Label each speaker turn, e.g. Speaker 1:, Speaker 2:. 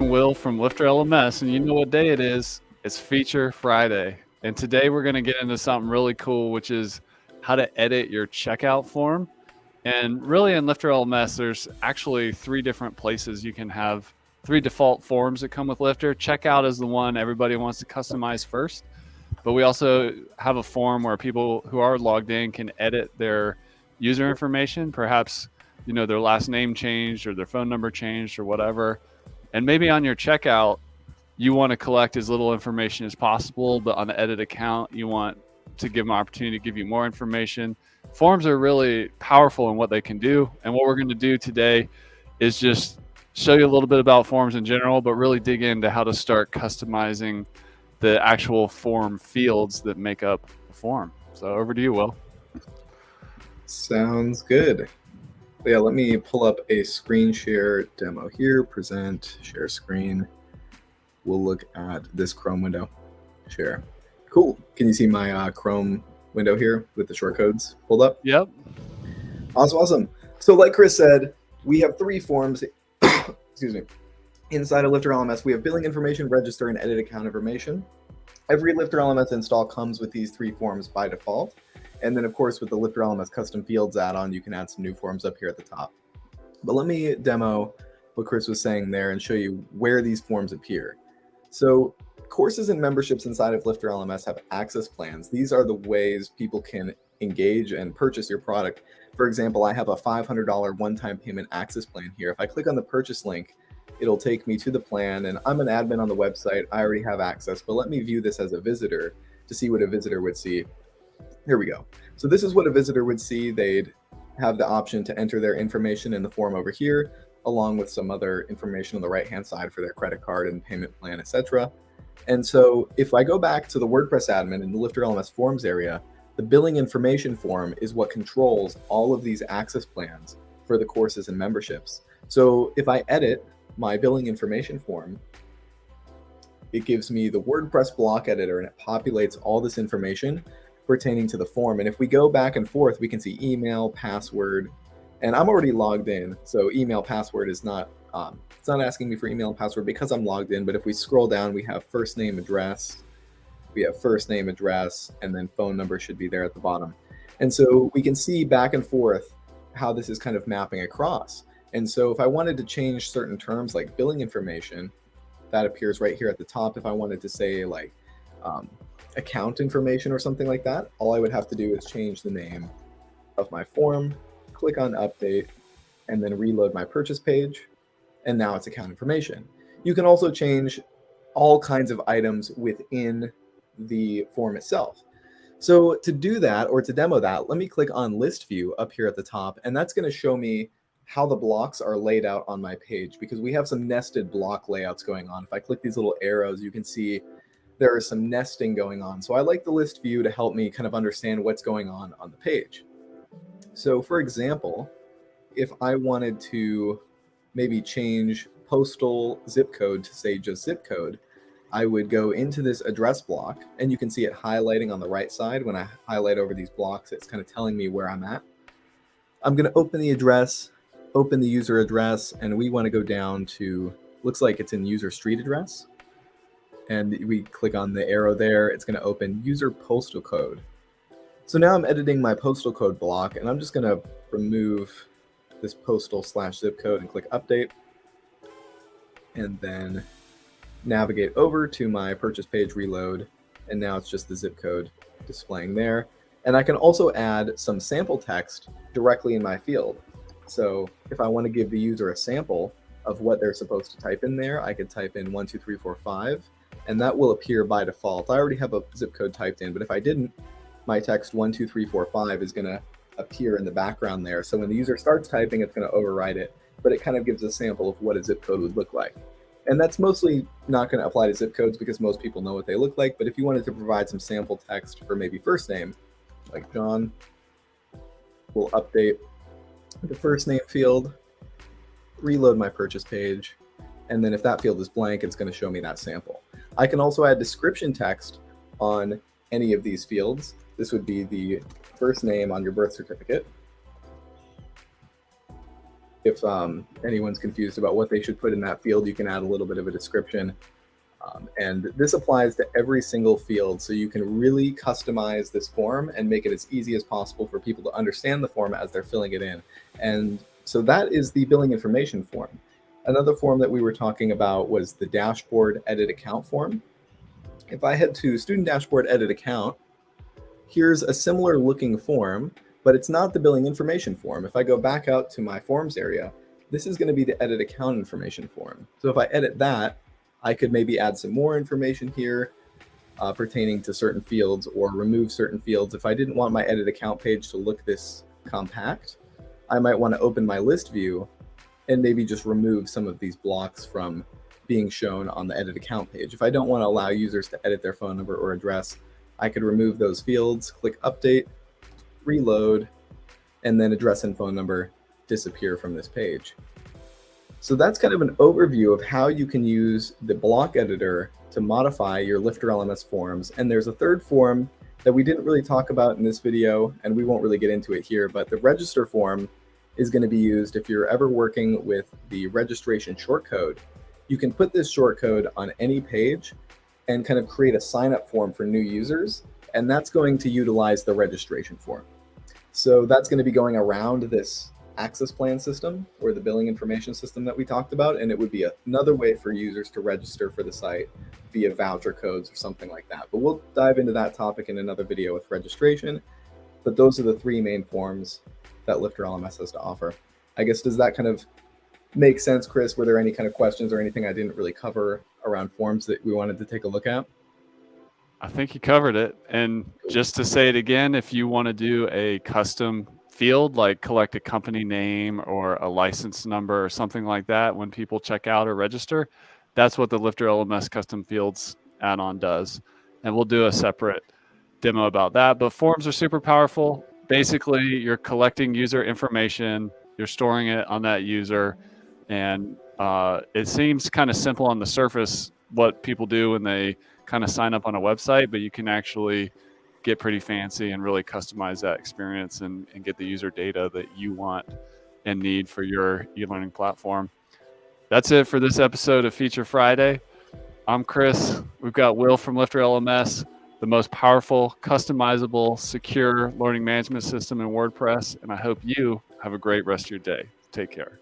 Speaker 1: Will from LifterLMS, and you know what day it is? It's Feature Friday. And today we're going to get into something really cool, which is how to edit your checkout form. And really, in LifterLMS, there's actually three different places you can have three default forms that come with Lifter. Checkout is the one everybody wants to customize first, but we also have a form where people who are logged in can edit their user information, perhaps their last name changed or their phone number changed or whatever. And maybe on your checkout, you want to collect as little information as possible, but on the edit account, you want to give them an opportunity to give you more information. Forms are really powerful in what they can do. And what we're going to do today is just show you a little bit about forms in general, but really dig into how to start customizing the actual form fields that make up a form. So over to you, Will.
Speaker 2: Sounds good. Yeah, let me pull up a screen share demo here. Present, share screen. We'll look at this Chrome window. Share. Cool. Can you see my Chrome window here with the shortcodes pulled up?
Speaker 1: Yep.
Speaker 2: Awesome. So like Chris said, we have three forms. Excuse me. Inside of LifterLMS, we have billing information, register, and edit account information. Every LifterLMS install comes with these three forms by default. And then, of course, with the LifterLMS Custom Fields add-on, you can add some new forms up here at the top. But let me demo what Chris was saying there and show you where these forms appear. So courses and memberships inside of LifterLMS have access plans. These are the ways people can engage and purchase your product. For example, I have a $500 one-time payment access plan here. If I click on the purchase link, it'll take me to the plan, and I'm an admin on the website. I already have access, but let me view this as a visitor to see what a visitor would see. Here we go. So this is what a visitor would see. They'd have the option to enter their information in the form over here, along with some other information on the right-hand side for their credit card and payment plan, etc. And so if I go back to the WordPress admin in the LifterLMS forms area, the billing information form is what controls all of these access plans for the courses and memberships. So if I edit my billing information form, it gives me the WordPress block editor, and it populates all this information pertaining to the form. And if we go back and forth, we can see email, password, and I'm already logged in. So email, password is not, it's not asking me for email and password because I'm logged in. But if we scroll down, we have first name, address, and then phone number should be there at the bottom. And so we can see back and forth how this is kind of mapping across. And so if I wanted to change certain terms like billing information, that appears right here at the top. If I wanted to say like account information or something like that, all I would have to do is change the name of my form, click on update, and then reload my purchase page. And now it's account information. You can also change all kinds of items within the form itself. So to do that, or to demo that, let me click on list view up here at the top, and that's going to show me how the blocks are laid out on my page, because we have some nested block layouts going on. If I click these little arrows, you can see there is some nesting going on. So I like the list view to help me kind of understand what's going on the page. So for example, if I wanted to maybe change postal zip code to say just zip code, I would go into this address block, and you can see it highlighting on the right side. When I highlight over these blocks, it's kind of telling me where I'm at. I'm going to open the address, open the user address, and we want to go down to, looks like it's in user street address. And we click on the arrow there, it's going to open user postal code. So now I'm editing my postal code block, and I'm just going to remove this postal/zip code and click update. And then navigate over to my purchase page, reload, and now it's just the zip code displaying there. And I can also add some sample text directly in my field. So if I want to give the user a sample of what they're supposed to type in there, I could type in 12345, and that will appear by default. I already have a zip code typed in, but if I didn't, my text 12345 is going to appear in the background there. So when the user starts typing, it's going to override it, but it kind of gives a sample of what a zip code would look like. And that's mostly not going to apply to zip codes because most people know what they look like. But if you wanted to provide some sample text for maybe first name, like John, we'll update the first name field, reload my purchase page, and then if that field is blank, it's going to show me that sample. I can also add description text on any of these fields. This would be the first name on your birth certificate. if anyone's confused about what they should put in that field, you can add a little bit of a description. And this applies to every single field, so you can really customize this form and make it as easy as possible for people to understand the form as they're filling it in. And so that is the billing information form. Another form that we were talking about was the dashboard edit account form. If I head to student dashboard edit account, here's a similar looking form, but it's not the billing information form. If I go back out to my forms area, this is going to be the edit account information form. So if I edit that, I could maybe add some more information here pertaining to certain fields, or remove certain fields. If I didn't want my edit account page to look this compact, I might want to open my list view and maybe just remove some of these blocks from being shown on the edit account page. If I don't want to allow users to edit their phone number or address, I could remove those fields, click update, reload, and then address and phone number disappear from this page. So that's kind of an overview of how you can use the block editor to modify your LifterLMS forms. And there's a third form that we didn't really talk about in this video, and we won't really get into it here, but the register form is going to be used if you're ever working with the registration shortcode. You can put this shortcode on any page and kind of create a sign-up form for new users, and that's going to utilize the registration form. So that's going to be going around this access plan system, or the billing information system that we talked about, and it would be another way for users to register for the site via voucher codes or something like that. But we'll dive into that topic in another video with registration. But those are the three main forms that LifterLMS has to offer. I guess, does that kind of make sense, Chris? Were there any kind of questions or anything I didn't really cover around forms that we wanted to take a look at?
Speaker 1: I think you covered it. And just to say it again, if you want to do a custom field, like collect a company name or a license number or something like that when people check out or register, that's what the LifterLMS custom fields add-on does. And we'll do a separate demo about that. But forms are super powerful. Basically, you're collecting user information, you're storing it on that user, and it seems kind of simple on the surface what people do when they kind of sign up on a website, but you can actually get pretty fancy and really customize that experience and get the user data that you want and need for your e-learning platform. That's it for this episode of Feature Friday. I'm Chris. We've got Will from LifterLMS, the most powerful, customizable, secure learning management system in WordPress, and I hope you have a great rest of your day. Take care.